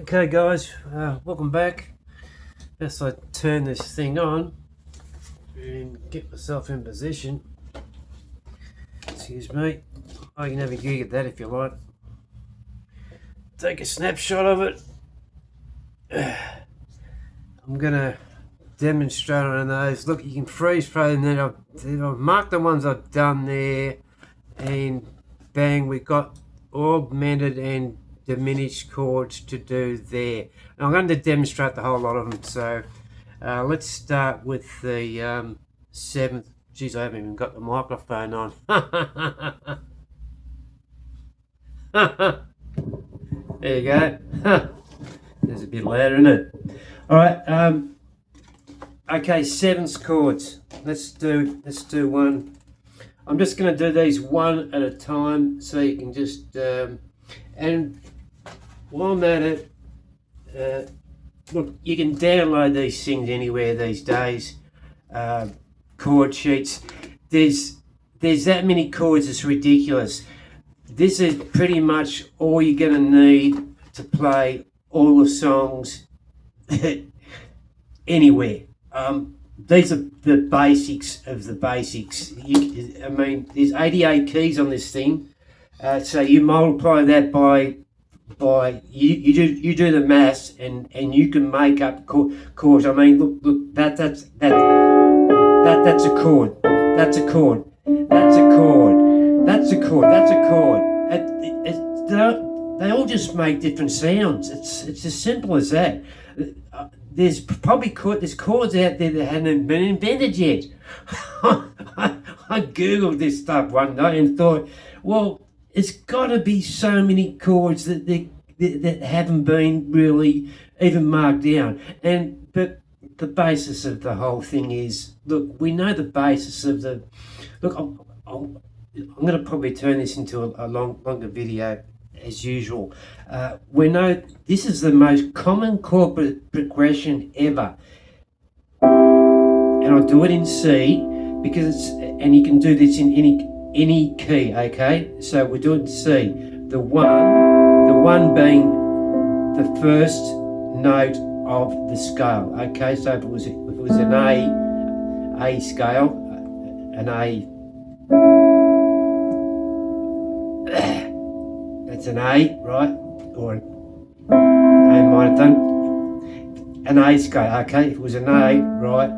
Okay guys, welcome back. As I turn this thing on and get myself in position, excuse me, I can have a gig at that if you like. Take a snapshot of it. I'm gonna demonstrate on those. Look, you can freeze frame them. I've marked the ones I've done there, and bang, we've got augmented and diminished chords to do there. And I'm going to demonstrate the whole lot of them. So let's start with the seventh. Geez, I haven't even got the microphone on. There you go. There's a bit louder, isn't it? All right. Okay, seventh chords. Let's do one. I'm just going to do these one at a time, so you can just and while I'm at it, look, you can download these things anywhere these days. Chord sheets. There's that many chords. It's ridiculous. This is pretty much all you're going to need to play all the songs anywhere. These are the basics of the basics. I mean, there's 88 keys on this thing, so you multiply that by you do the maths, and you can make up chords. I mean, look, that's a chord. That's a chord. That's a chord. That's a chord. That's a chord. They all just make different sounds. It's as simple as that. There's probably chords out there that hadn't been invented yet. I googled this stuff one day and thought, well, it's got to be so many chords that haven't been really even marked down. But the basis of the whole thing is, look, we know the basis of the. Look, I'm going to probably turn this into a longer video as usual. We know this is the most common chord progression ever, and I'll do it in C because and you can do this in any key. Okay, so we do it in C. The one being the first note of the scale. Okay, so if it was an A scale, an A. That's an A, right? Or A minor done. An A scale, okay? If it was an A, right?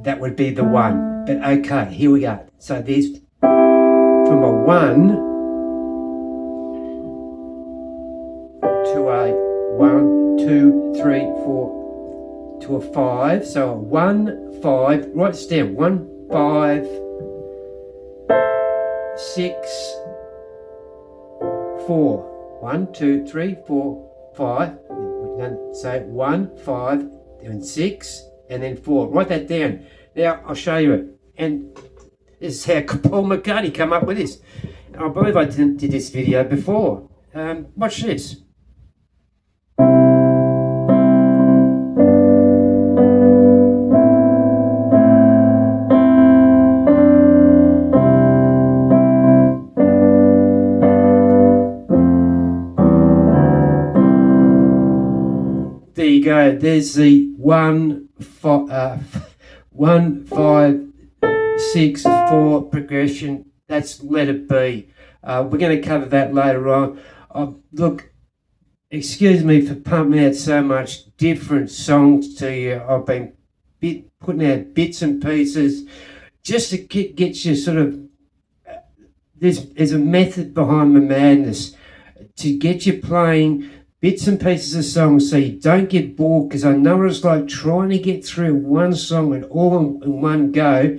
That would be the one. But okay, here we go. So there's from a 1 to a 1, 2, 3, 4 to a 5. So a 1, 5, write this down. 1, 5, 6, 4. 1, 2, 3, 4, 5. We can say 1, 5, then 6, and then 4. Write that down. Now I'll show you it. And this is how Paul McCartney came up with this. I believe I did this video before. Watch this. There you go. There's the 1, 5, 6, 4 progression. That's letter B. We're going to cover that later on. Look, excuse me for pumping out so much different songs to you. I've been putting out bits and pieces just to get you sort of. There's a method behind my madness to get you playing bits and pieces of songs so you don't get bored, because I know it's like trying to get through one song and all in one go.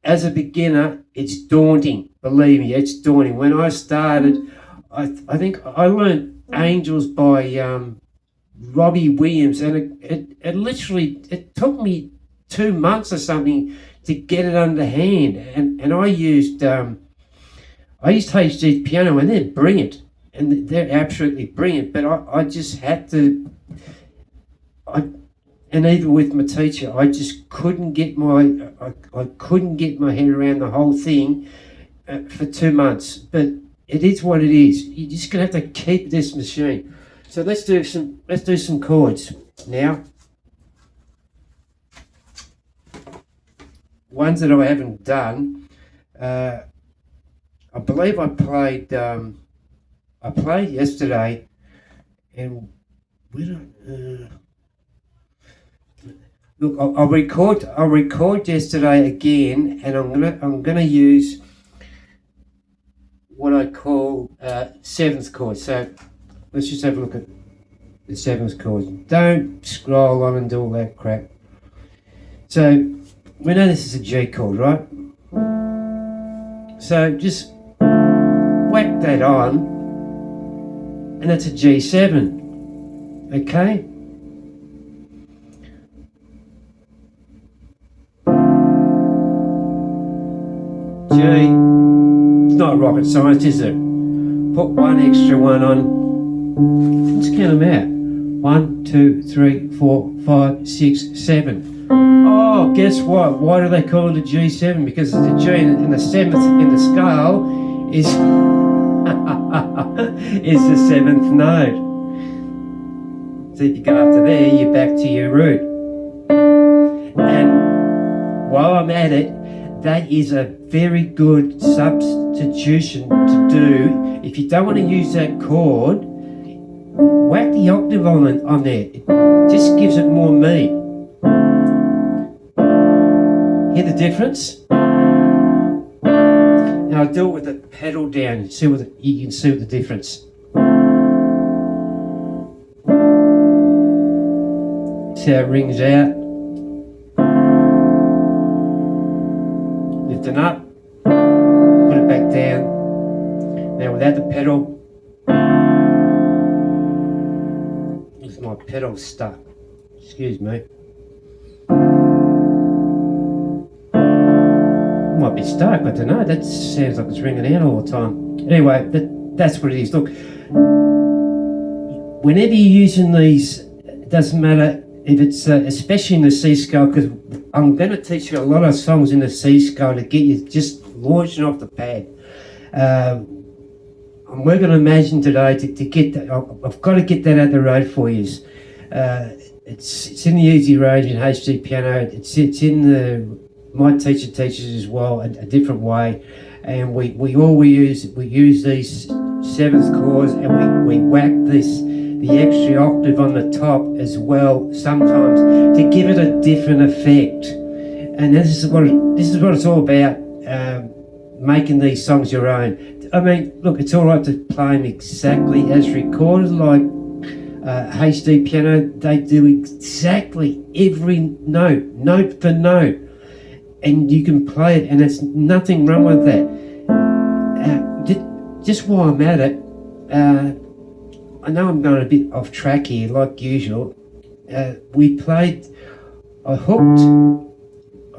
As a beginner, it's daunting. Believe me, it's daunting. When I started, I think I learned Angels by Robbie Williams, and it literally took me 2 months or something to get it underhand. And I used HD piano, and they're brilliant. And they're absolutely brilliant, but I just had to, and even with my teacher, I just couldn't get I couldn't get my head around the whole thing for 2 months. But it is what it is. You're just going to have to keep this machine. So let's do some chords now. Ones that I haven't done. I believe I played yesterday, and look, I'll record yesterday again, and I'm gonna use what I call seventh chord. So let's just have a look at the seventh chord. Don't scroll on and do all that crap. So we know this is a G chord, right? So just whack that on, and that's a G7, okay? G, it's not rocket science, is it? Put one extra one on. Let's count them out. 1, 2, 3, 4, 5, 6, 7. Oh, guess what? Why do they call it a G7? Because the G in the seventh in the scale is is the seventh note. So if you go after there, you're back to your root. And while I'm at it, that is a very good substitution to do. If you don't want to use that chord, whack the octave on there. It just gives it more meat. Hear the difference? Now I'll do it with the pedal down. You can see what the difference. See how it rings out. Lift it up. Put it back down. Now without the pedal, my pedal stuck. Excuse me. Might be stuck, I don't know. That sounds like it's ringing out all the time. Anyway, that's what it is. Look, whenever you're using these, it doesn't matter if it's, especially in the C scale, because I'm going to teach you a lot of songs in the C scale to get you just launching off the pad. I'm working on Imagine today to get that. I've got to get that out the road for you. It's in the easy range in HD piano. It's in the my teacher teaches as well a different way, and we use these seventh chords, and we whack the extra octave on the top as well sometimes to give it a different effect. And this is what it's all about. Making these songs your own. I mean, look, it's all right to play them exactly as recorded, like HD piano. They do exactly every note, note for note, and you can play it, and there's nothing wrong with that. Just while I'm at it, I know I'm going a bit off track here, like usual.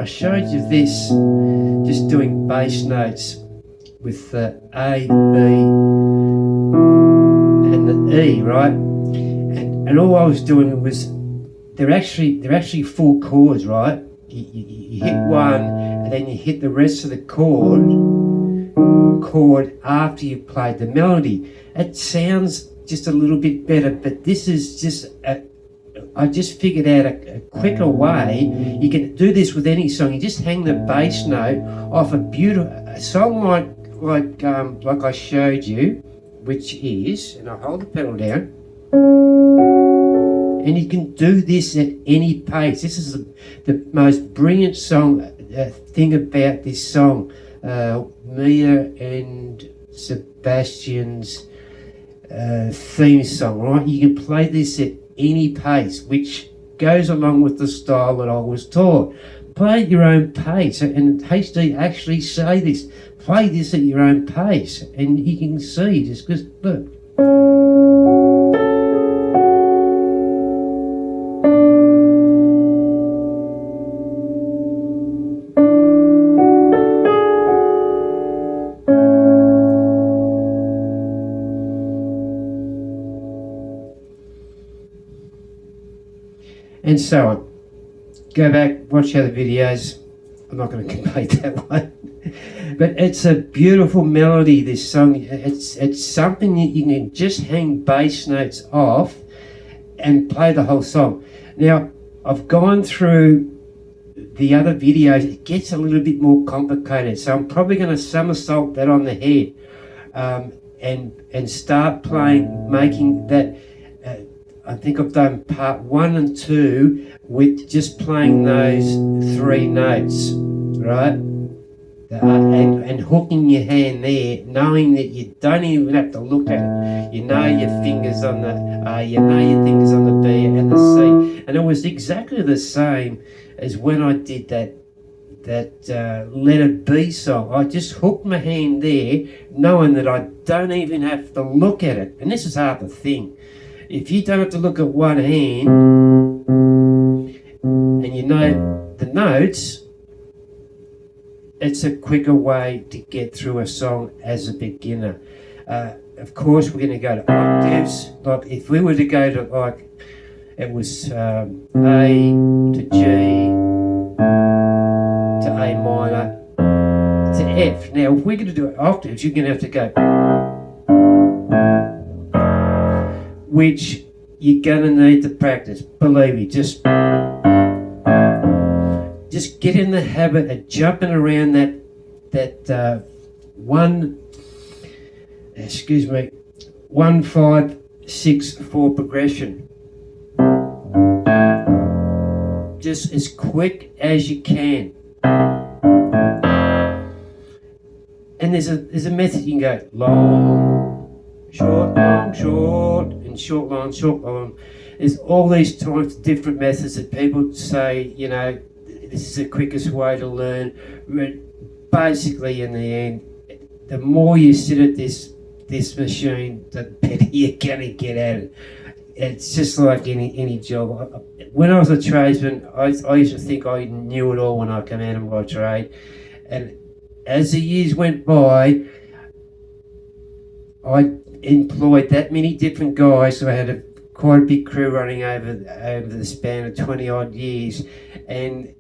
I showed you this, just doing bass notes with the A, B, and the E, right? And all I was doing was, they're actually full chords, right? You hit one, and then you hit the rest of the chord after you played the melody. It sounds just a little bit better, but this is just I just figured out a quicker way. You can do this with any song. You just hang the bass note off a song like I showed you, which is, and I'll hold the pedal down, and you can do this at any pace. This is the most brilliant thing about this song, Mia and Sebastian's theme song, right? You can play this at any pace, which goes along with the style that I was taught. Play at your own pace, and HD actually say this. Play this at your own pace, and you can see just because look. And so on. Go back, watch other videos. I'm not going to complete that one. But it's a beautiful melody, this song. It's something that you can just hang bass notes off and play the whole song. Now, I've gone through the other videos. It gets a little bit more complicated, so I'm probably going to somersault that on the head, and start playing, making that. I think I've done part 1 and 2 with just playing those 3 notes, right? And hooking your hand there, knowing that you don't even have to look at it. You know your fingers on the you know your fingers on the B and the C, and it was exactly the same as when I did that Let It Be song. I just hooked my hand there, knowing that I don't even have to look at it. And this is half the thing. If you don't have to look at one hand and you know the notes, it's a quicker way to get through a song as a beginner. Of course, we're going to go to octaves. Like if we were to go to it was A to G to A minor to F. Now, if we're going to do octaves, you're going to have to go, which you're going to need to practice. Believe me, just get in the habit of jumping around that 1 5 6 4 progression. Just as quick as you can. And there's a method you can go long, short, and short, long. There's all these types of different methods that people say, this is the quickest way to learn. But basically, in the end, the more you sit at this machine, the better you're going to get at it. It's just like any job. When I was a tradesman, I used to think I knew it all when I came out of my trade. And as the years went by, I employed that many different guys, so I had quite a big crew running over the span of 20 odd years, and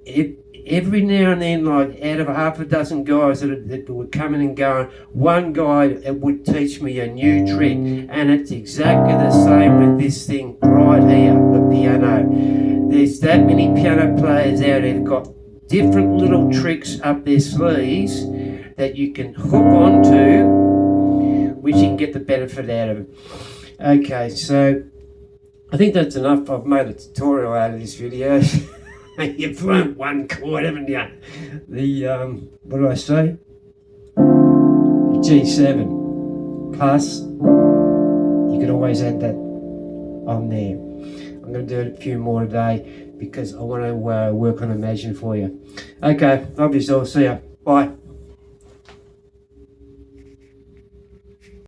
every now and then, like out of half a dozen guys that were coming and going, one guy would teach me a new trick, and it's exactly the same with this thing right here, the piano. There's that many piano players out there who've got different little tricks up their sleeves that you can hook onto, which you can get the benefit out of. Okay, so I think that's enough. I've made a tutorial out of this video. You've learned one chord, haven't you? What did I say? G7 plus. You can always add that on there. I'm going to do a few more today because I want to work on Imagine for you. Okay, love you all. See ya. Bye.